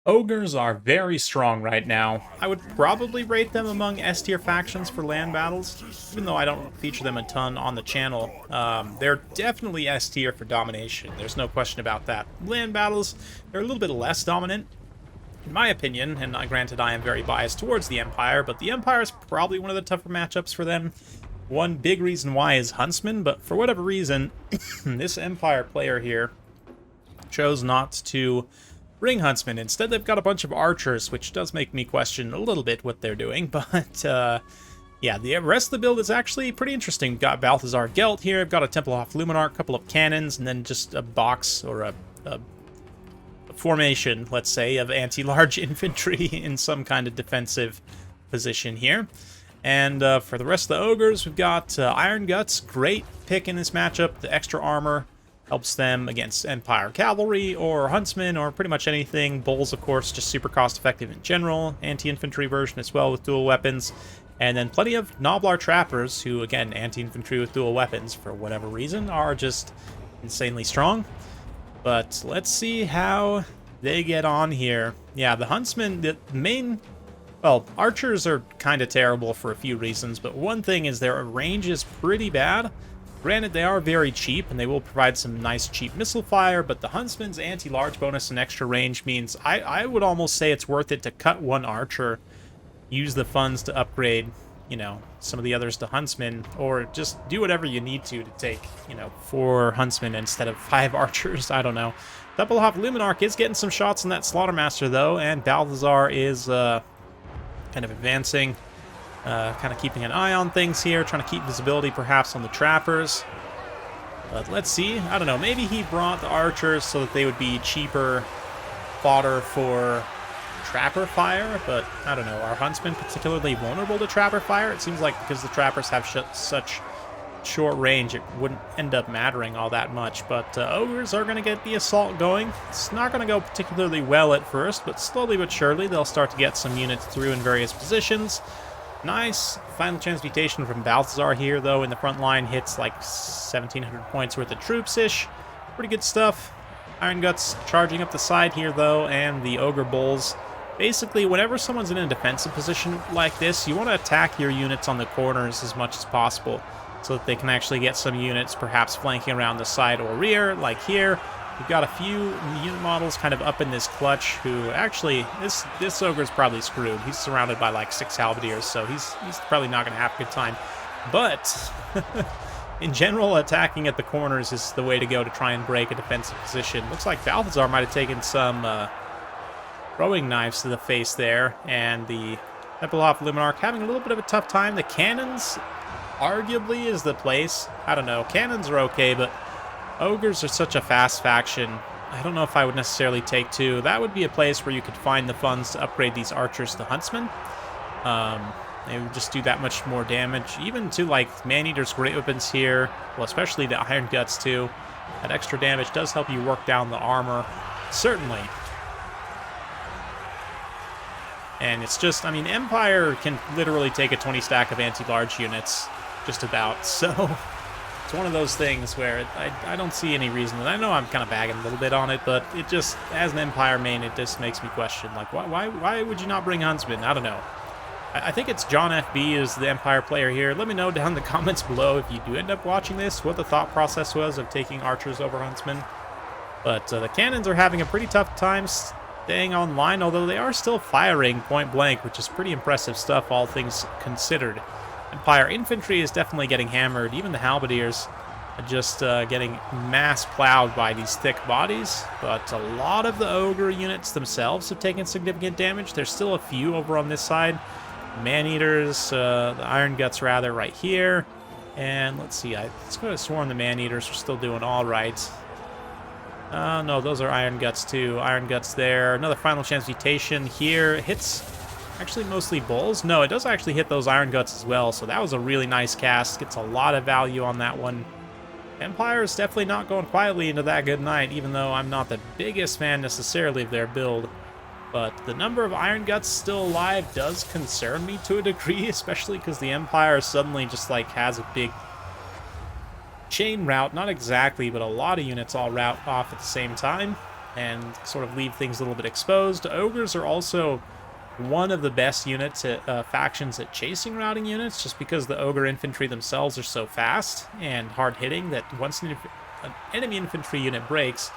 Ogres are very strong right now. I would probably rate them among S-tier factions for land battles, even though I don't feature them a ton on the channel. They're definitely S-tier for domination, there's no question about that. Land battles, they're a little bit less dominant, in my opinion, and granted I am very biased towards the Empire, but the Empire is probably one of the tougher matchups for them. One big reason why is Huntsman, but for whatever reason, this Empire player here chose not to bring Huntsmen. Instead, they've got a bunch of archers, which does make me question a little bit what they're doing, but yeah, the rest of the build is actually pretty interesting. We've got Balthazar Gelt here, I've got a Templehof Luminarch, a couple of cannons, and then just a box, or a formation, let's say, of anti-large infantry in some kind of defensive position here. And for the rest of the Ogres, we've got Iron Guts, great pick in this matchup. The extra armor helps them against Empire Cavalry or Huntsmen or pretty much anything. Bulls, of course, just super cost-effective in general. Anti-infantry version as well with dual weapons. And then plenty of Noblar Trappers who, again, anti-infantry with dual weapons for whatever reason, are just insanely strong. But let's see how they get on here. Yeah, the Huntsmen, the main... Well, archers are kind of terrible for a few reasons, but one thing is their range is pretty bad. Granted, they are very cheap, and they will provide some nice cheap missile fire, but the Huntsman's anti-large bonus and extra range means I would almost say it's worth it to cut one archer, use the funds to upgrade, you know, some of the others to Huntsmen, or just do whatever you need to take, you know, 4 Huntsmen instead of 5 archers. I don't know. Templehof Luminarch is getting some shots in that Slaughtermaster, though, and Balthazar is kind of advancing. Kind of keeping an eye on things here, trying to keep visibility perhaps on the trappers. But let's see. I don't know. Maybe he brought the archers so that they would be cheaper fodder for trapper fire, but I don't know. Are huntsmen particularly vulnerable to trapper fire? It seems like because the trappers have such short range, it wouldn't end up mattering all that much. But ogres are going to get the assault going. It's not going to go particularly well at first, but slowly but surely they'll start to get some units through in various positions. Nice final transmutation from Balthazar here, though, in the front line. Hits like 1,700 points worth of troops-ish. Pretty good stuff. Iron Guts charging up the side here, though, and the Ogre Bulls. Basically, whenever someone's in a defensive position like this, you want to attack your units on the corners as much as possible so that they can actually get some units perhaps flanking around the side or rear, like here. We've got a few unit models kind of up in this clutch who actually, this ogre's probably screwed. He's surrounded by like 6 halberdiers, so he's probably not going to have a good time. But in general, attacking at the corners is the way to go to try and break a defensive position. Looks like Balthazar might have taken some throwing knives to the face there, and the Templehof Luminarch having a little bit of a tough time. The cannons arguably is the place. I don't know. Cannons are okay, but ogres are such a fast faction. I don't know if I would necessarily take 2. That would be a place where you could find the funds to upgrade these archers to huntsmen. They would just do that much more damage. Even to, like, Man-Eater's great weapons here. Well, especially the Iron Guts, too. That extra damage does help you work down the armor. Certainly. And it's just, I mean, Empire can literally take a 20 stack of anti-large units. Just about. So it's one of those things where I don't see any reason. And I know I'm kind of bagging a little bit on it, but it just, as an Empire main, it just makes me question, like, why would you not bring Huntsmen? I don't know. I think it's John FB is the Empire player here. Let me know down in the comments below if you do end up watching this, what the thought process was of taking archers over Huntsmen. But the cannons are having a pretty tough time staying online, although they are still firing point blank, which is pretty impressive stuff, all things considered. Empire infantry is definitely getting hammered. Even the halberdiers are just getting mass plowed by these thick bodies. But a lot of the ogre units themselves have taken significant damage. There's still a few over on this side. Man-eaters, the Iron Guts rather, right here. And let's see, I could have sworn the Man-eaters are still doing all right. No, those are Iron Guts too. Iron Guts there. Another final transmutation here. Hits actually mostly bulls. No, it does actually hit those Iron Guts as well, so that was a really nice cast. Gets a lot of value on that one. Empire is definitely not going quietly into that good night, even though I'm not the biggest fan necessarily of their build. But the number of Iron Guts still alive does concern me to a degree, especially because the Empire suddenly just like has a big chain route. Not exactly, but a lot of units all route off at the same time. and sort of leave things a little bit exposed. Ogres are also one of the best units at factions at chasing routing units, just because the ogre infantry themselves are so fast and hard-hitting that once an enemy infantry unit breaks,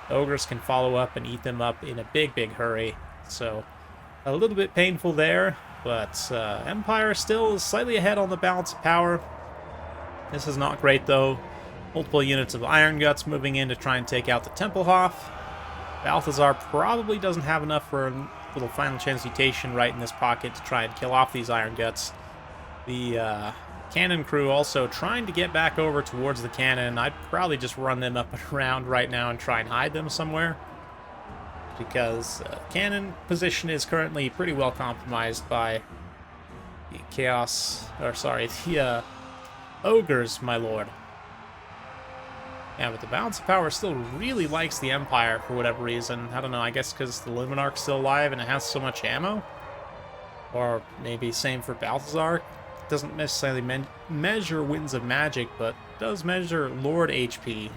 ogres can follow up and eat them up in a big hurry. So a little bit painful there, but Empire still slightly ahead on the balance of power. This is not great, though. Multiple units of Iron Guts moving in to try and take out the Templehof. Balthazar probably doesn't have enough for a little final transmutation right in this pocket to try and kill off these Iron Guts. The cannon crew also trying to get back over towards the cannon. I'd probably just run them up and around right now and try and hide them somewhere, because cannon position is currently pretty well compromised by the the ogres, my lord. Yeah, but the balance of power still really likes the Empire for whatever reason. I don't know, I guess because the Luminarch's still alive and it has so much ammo? Or maybe same for Balthazar. It doesn't necessarily measure Winds of Magic, but does measure Lord HP.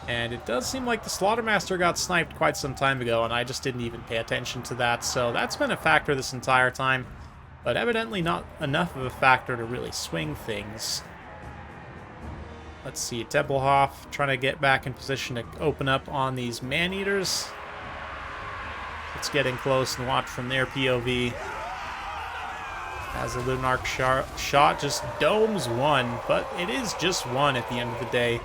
And it does seem like the Slaughtermaster got sniped quite some time ago, and I just didn't even pay attention to that, so that's been a factor this entire time. But evidently not enough of a factor to really swing things. Let's see, Templehof trying to get back in position to open up on these man-eaters. Let's get in close and watch from their POV. As the Lunarch shot just domes one, but it is just one at the end of the day.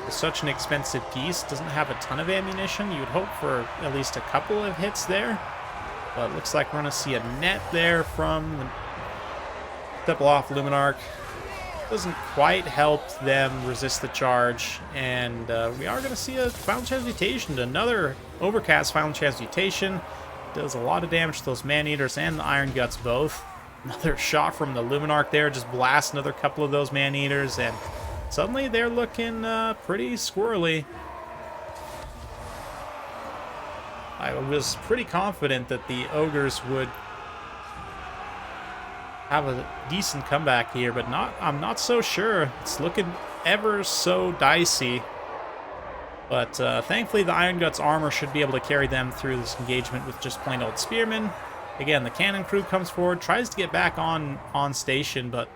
It's such an expensive piece, doesn't have a ton of ammunition. You'd hope for at least a couple of hits there. But it looks like we're going to see a net there from the Templehof Luminarch. Doesn't quite help them resist the charge, and we are going to see a Final Transmutation, another Overcast Final Transmutation. Does a lot of damage to those Man-Eaters and the Iron Guts both. Another shot from the Luminarch there, just blast another couple of those Man-Eaters, and suddenly they're looking pretty squirrely. I was pretty confident that the Ogres would have a decent comeback here, but I'm not so sure. It's looking ever so dicey. But thankfully the Iron Guts armor should be able to carry them through this engagement with just plain old spearmen. Again, the cannon crew comes forward, tries to get back on station, but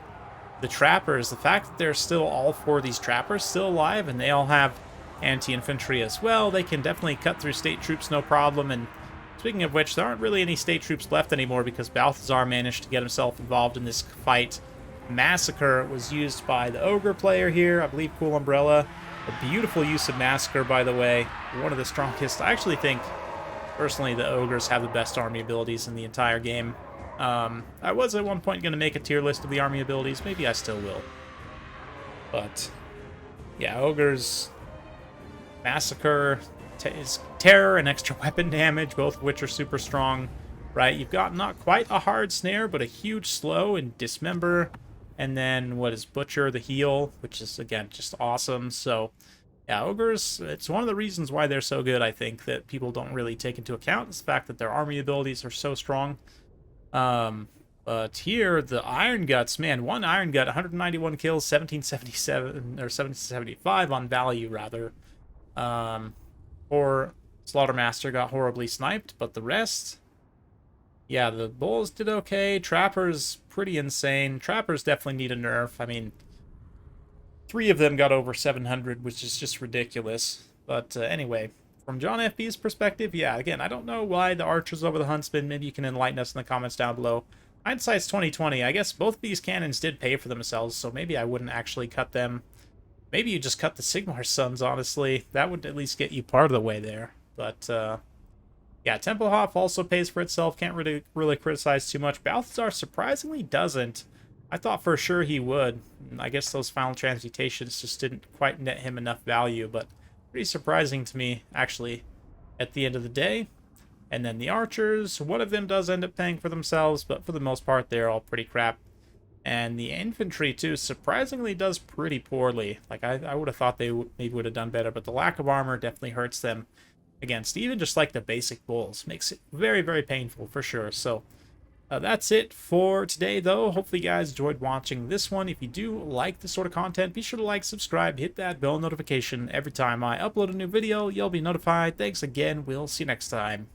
the trappers, the fact that there's still all four of these trappers still alive, and they all have anti-infantry as well, they can definitely cut through state troops no problem. And speaking of which, there aren't really any state troops left anymore because Balthazar managed to get himself involved in this fight. Massacre was used by the Ogre player here, I believe Cool Umbrella. A beautiful use of Massacre, by the way. One of the strongest. I actually think, personally, the Ogres have the best army abilities in the entire game. I was at one point going to make a tier list of the army abilities. Maybe I still will. But, yeah, Ogres, Massacre, is Terror and extra weapon damage, both of which are super strong, right? You've got not quite a hard snare, but a huge slow and Dismember. And then, what is Butcher, the heal, which is, again, just awesome. So, yeah, Ogres, it's one of the reasons why they're so good, I think, that people don't really take into account, is the fact that their army abilities are so strong. But here, the Iron Guts, man, one Iron Gut, 191 kills, 1777, or 1775 on value, rather. Or Slaughtermaster got horribly sniped, but the rest, yeah, the Bulls did okay. Trappers, pretty insane. Trappers definitely need a nerf. I mean, 3 of them got over 700, which is just ridiculous. But anyway, from John FB's perspective, yeah, again, I don't know why the Archers over the Huntsman. Maybe you can enlighten us in the comments down below. Hindsight's 2020. I guess both of these cannons did pay for themselves, so maybe I wouldn't actually cut them. Maybe you just cut the Sigmar Sons, honestly. That would at least get you part of the way there. But, yeah, Templehof also pays for itself. Can't really criticize too much. Balthazar surprisingly doesn't. I thought for sure he would. I guess those final transmutations just didn't quite net him enough value, but pretty surprising to me, actually, at the end of the day. And then the Archers, one of them does end up paying for themselves, but for the most part, they're all pretty crap. And the infantry, too, surprisingly does pretty poorly. Like, I would have thought they maybe would have done better, but the lack of armor definitely hurts them. Against even just like the basic bulls. Makes it very, very painful for sure. So That's it for today, though. Hopefully you guys enjoyed watching this one. If you do like this sort of content, be sure to like, subscribe, hit that bell notification. Every time I upload a new video, you'll be notified. Thanks again. We'll see you next time.